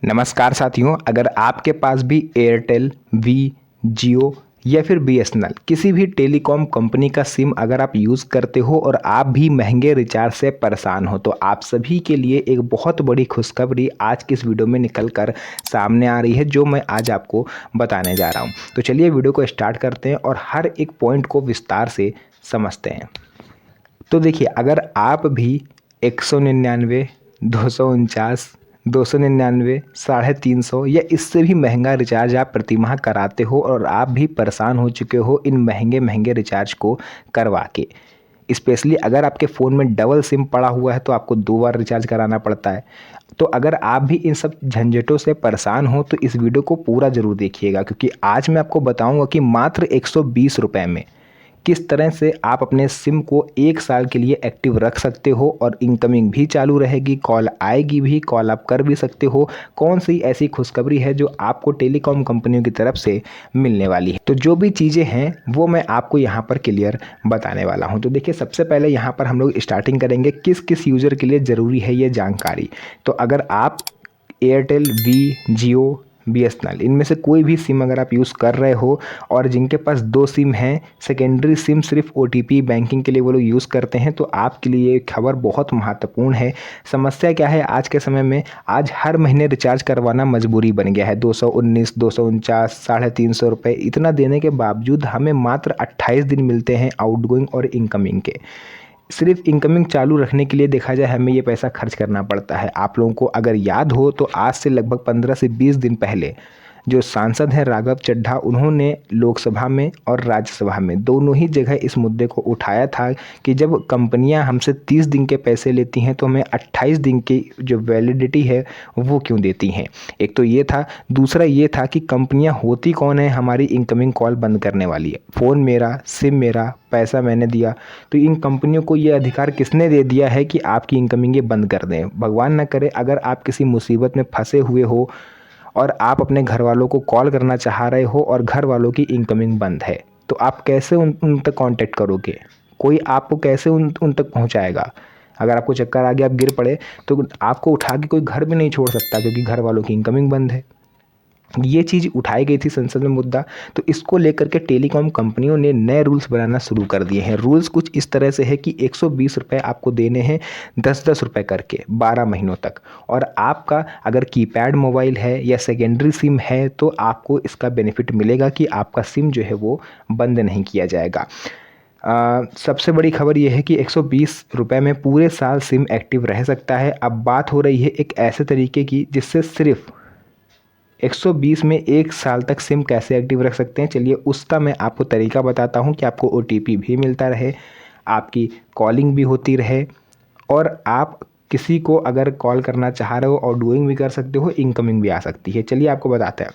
नमस्कार साथियों, अगर आपके पास भी एयरटेल, वी, जियो या फिर बीएसएनएल किसी भी टेलीकॉम कंपनी का सिम अगर आप यूज़ करते हो और आप भी महंगे रिचार्ज से परेशान हो तो आप सभी के लिए एक बहुत बड़ी खुशखबरी आज की इस वीडियो में निकल कर सामने आ रही है, जो मैं आज आपको बताने जा रहा हूँ। तो चलिए वीडियो को स्टार्ट करते हैं और हर एक पॉइंट को विस्तार से समझते हैं। तो देखिए, अगर आप भी 199, 249, 299, 350 या इससे भी महंगा रिचार्ज आप प्रति माह कराते हो और आप भी परेशान हो चुके हो इन महंगे महंगे रिचार्ज को करवा के। स्पेशली अगर आपके फ़ोन में डबल सिम पड़ा हुआ है तो आपको 2 बार रिचार्ज कराना पड़ता है। तो अगर आप भी इन सब झंझटों से परेशान हो तो इस वीडियो को पूरा ज़रूर देखिएगा, क्योंकि आज मैं आपको बताऊंगा कि मात्र 120 रुपये में किस तरह से आप अपने सिम को 1 साल के लिए एक्टिव रख सकते हो और इनकमिंग भी चालू रहेगी, कॉल आएगी भी, कॉल आप कर भी सकते हो। कौन सी ऐसी खुशखबरी है जो आपको टेलीकॉम कंपनियों की तरफ से मिलने वाली है। तो जो भी चीज़ें हैं वो मैं आपको यहाँ पर क्लियर बताने वाला हूँ। तो देखिए, सबसे पहले यहाँ पर हम लोग स्टार्टिंग करेंगे किस किस यूज़र के लिए ज़रूरी है ये जानकारी। तो अगर आप एयरटेल, वी, जियो, बीएसएनएल इनमें से कोई भी सिम अगर आप यूज़ कर रहे हो और जिनके पास 2 सिम हैं, सेकेंडरी सिम सिर्फ ओटीपी बैंकिंग के लिए वो लोग यूज़ करते हैं, तो आपके लिए ये खबर बहुत महत्वपूर्ण है। समस्या क्या है आज के समय में, आज हर महीने रिचार्ज करवाना मजबूरी बन गया है। 219, 249, 350 रुपये इतना देने के बावजूद हमें मात्र 28 दिन मिलते हैं आउटगोइंग और इनकमिंग के। सिर्फ इनकमिंग चालू रखने के लिए देखा जाए हमें ये पैसा खर्च करना पड़ता है। आप लोगों को अगर याद हो तो आज से लगभग 15 से 20 दिन पहले जो सांसद हैं राघव चड्ढा, उन्होंने लोकसभा में और राज्यसभा में दोनों ही जगह इस मुद्दे को उठाया था कि जब कंपनियां हमसे 30 दिन के पैसे लेती हैं तो हमें 28 दिन की जो वैलिडिटी है वो क्यों देती हैं। एक तो ये था, दूसरा ये था कि कंपनियां होती कौन है हमारी इनकमिंग कॉल बंद करने वाली है। फ़ोन मेरा, सिम मेरा, पैसा मैंने दिया, तो इन कंपनियों को ये अधिकार किसने दे दिया है कि आपकी इनकमिंग ये बंद कर दें। भगवान न करे अगर आप किसी मुसीबत में फंसे हुए हो और आप अपने घर वालों को कॉल करना चाह रहे हो और घर वालों की इनकमिंग बंद है, तो आप कैसे उन तक कांटेक्ट करोगे? कोई आपको कैसे उन तक पहुंचाएगा? अगर आपको चक्कर आ गया, आप गिर पड़े, तो आपको उठा के कोई घर भी नहीं छोड़ सकता, क्योंकि घर वालों की इनकमिंग बंद है। ये चीज़ उठाई गई थी संसद में मुद्दा, तो इसको लेकर के टेलीकॉम कंपनियों ने नए रूल्स बनाना शुरू कर दिए हैं। रूल्स कुछ इस तरह से है कि 120 रुपये आपको देने हैं 10-10 रुपये करके 12 महीनों तक। और आपका अगर कीपैड मोबाइल है या सेकेंडरी सिम है तो आपको इसका बेनिफिट मिलेगा कि आपका सिम जो है वो बंद नहीं किया जाएगा। सबसे बड़ी खबर यह है कि 120 रुपये में पूरे साल सिम एक्टिव रह सकता है। अब बात हो रही है एक ऐसे तरीके की जिससे सिर्फ 120 में 1 साल तक सिम कैसे एक्टिव रख सकते हैं। चलिए उसका मैं आपको तरीका बताता हूं कि आपको ओटीपी भी मिलता रहे, आपकी कॉलिंग भी होती रहे और आप किसी को अगर कॉल करना चाह रहे हो आउटगोइंग भी कर सकते हो, इनकमिंग भी आ सकती है। चलिए आपको बताते हैं।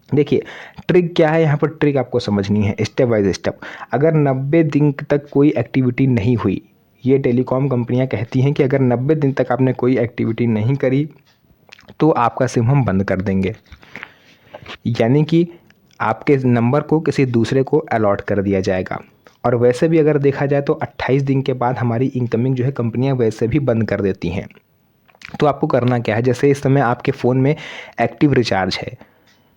देखिए, ट्रिक क्या है यहाँ पर, ट्रिक आपको समझनी है स्टेप बाय स्टेप। अगर 90 दिन तक कोई एक्टिविटी नहीं हुई, ये टेलीकॉम कंपनियाँ कहती हैं कि अगर 90 दिन तक आपने कोई एक्टिविटी नहीं करी तो आपका सिम हम बंद कर देंगे, यानी कि आपके नंबर को किसी दूसरे को अलॉट कर दिया जाएगा। और वैसे भी अगर देखा जाए तो 28 दिन के बाद हमारी इनकमिंग जो है कंपनियां वैसे भी बंद कर देती हैं। तो आपको करना क्या है, जैसे इस समय आपके फ़ोन में एक्टिव रिचार्ज है,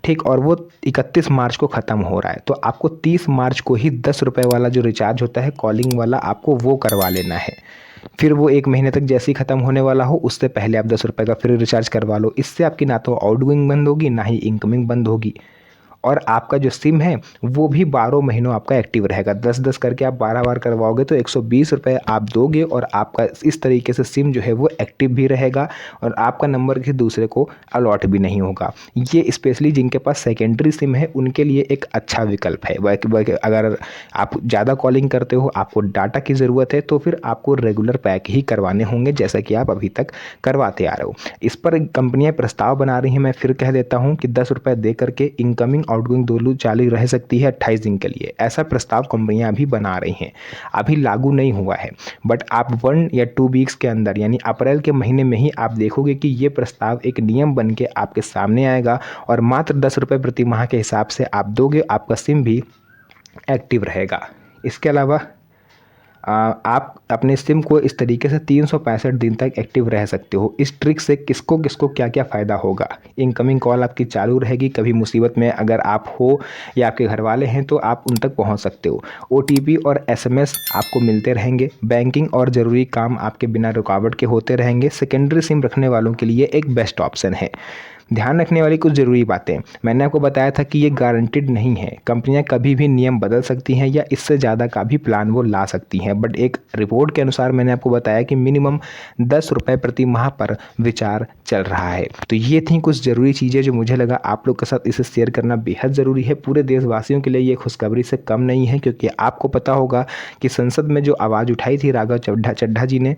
ठीक, और वो 31 मार्च को ख़त्म हो रहा है, तो आपको 30 मार्च को ही 10 रुपये वाला जो रिचार्ज होता है कॉलिंग वाला, आपको वो करवा लेना है। फिर वो 1 महीने तक जैसे ही ख़त्म होने वाला हो उससे पहले आप 10 रुपये का फिर रिचार्ज करवा लो। इससे आपकी ना तो आउटगोइंग बंद होगी ना ही इनकमिंग बंद होगी, और आपका जो सिम है वो भी 12 महीनों आपका एक्टिव रहेगा। 10-10 करके आप 12 बार करवाओगे तो 120 रुपये आप दोगे और आपका इस तरीके से सिम जो है वो एक्टिव भी रहेगा और आपका नंबर किसी दूसरे को अलॉट भी नहीं होगा। ये स्पेशली जिनके पास सेकेंडरी सिम है उनके लिए एक अच्छा विकल्प है। अगर आप ज़्यादा कॉलिंग करते हो, आपको डाटा की ज़रूरत है, तो फिर आपको रेगुलर पैक ही करवाने होंगे, जैसा कि आप अभी तक करवाते आ रहे हो। इस पर कंपनियाँ प्रस्ताव बना रही हैं, मैं फिर कह देता हूँ कि 10 रुपये दे करके इनकमिंग आउटगोइंग दोनों चालू रह सकती है 28 दिन के लिए। ऐसा प्रस्ताव कंपनियां अभी बना रही हैं, अभी लागू नहीं हुआ है, बट आप 1 या 2 वीक्स के अंदर यानी अप्रैल के महीने में ही आप देखोगे कि ये प्रस्ताव एक नियम बन के आपके सामने आएगा और मात्र 10 रुपये प्रति माह के हिसाब से आप दोगे, आपका सिम भी एक्टिव रहेगा। इसके अलावा आप अपने सिम को इस तरीके से 365 दिन तक एक्टिव रह सकते हो। इस ट्रिक से किसको किसको क्या क्या फ़ायदा होगा, इनकमिंग कॉल आपकी चालू रहेगी, कभी मुसीबत में अगर आप हो या आपके घर वाले हैं तो आप उन तक पहुंच सकते हो। OTP और SMS आपको मिलते रहेंगे। बैंकिंग और ज़रूरी काम आपके बिना रुकावट के होते रहेंगे। सेकेंडरी सिम रखने वालों के लिए एक बेस्ट ऑप्शन है। ध्यान रखने वाली कुछ ज़रूरी बातें, मैंने आपको बताया था कि ये गारंटेड नहीं है, कंपनियां कभी भी नियम बदल सकती हैं या इससे ज़्यादा का भी प्लान वो ला सकती हैं। बट एक रिपोर्ट के अनुसार मैंने आपको बताया कि मिनिमम 10 रुपये प्रति माह पर विचार चल रहा है। तो ये थी कुछ ज़रूरी चीज़ें जो मुझे लगा आप लोग के साथ इसे शेयर करना बेहद ज़रूरी है। पूरे देशवासियों के लिए ये खुशखबरी से कम नहीं है, क्योंकि आपको पता होगा कि संसद में जो आवाज़ उठाई थी राघव चड्ढा जी ने,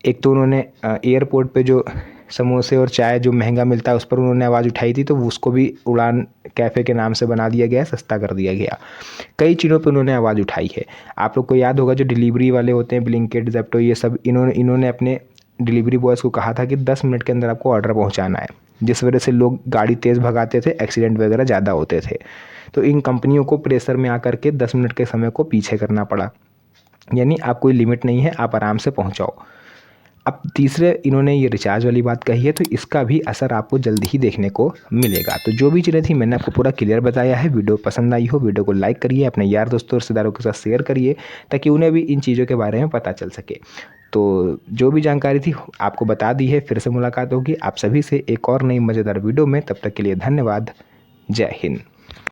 एक तो उन्होंने एयरपोर्ट पे जो समोसे और चाय जो महंगा मिलता है उस पर उन्होंने आवाज़ उठाई थी, तो उसको भी उड़ान कैफ़े के नाम से बना दिया गया, सस्ता कर दिया गया। कई चीज़ों पे उन्होंने आवाज़ उठाई है। आप लोग को याद होगा जो डिलीवरी वाले होते हैं, ब्लिंकिट, ज़ेप्टो, ये सब इन्होंने अपने डिलीवरी बॉयज़ को कहा था कि 10 मिनट के अंदर आपको ऑर्डर पहुँचाना है, जिस वजह से लोग गाड़ी तेज़ भगाते थे, एक्सीडेंट वगैरह ज़्यादा होते थे। तो इन कंपनियों को प्रेशर में आकर के 10 मिनट के समय को पीछे करना पड़ा, यानी आप कोई लिमिट नहीं है, आप आराम से पहुँचाओ। अब तीसरे इन्होंने ये रिचार्ज वाली बात कही है, तो इसका भी असर आपको जल्दी ही देखने को मिलेगा। तो जो भी चीज़ें थी मैंने आपको पूरा क्लियर बताया है। वीडियो पसंद आई हो, वीडियो को लाइक करिए, अपने यार दोस्तों और रिश्तेदारों के साथ शेयर करिए, ताकि उन्हें भी इन चीज़ों के बारे में पता चल सके। तो जो भी जानकारी थी आपको बता दी है। फिर से मुलाकात होगी आप सभी से एक और नई मज़ेदार वीडियो में, तब तक के लिए धन्यवाद। जय हिंद।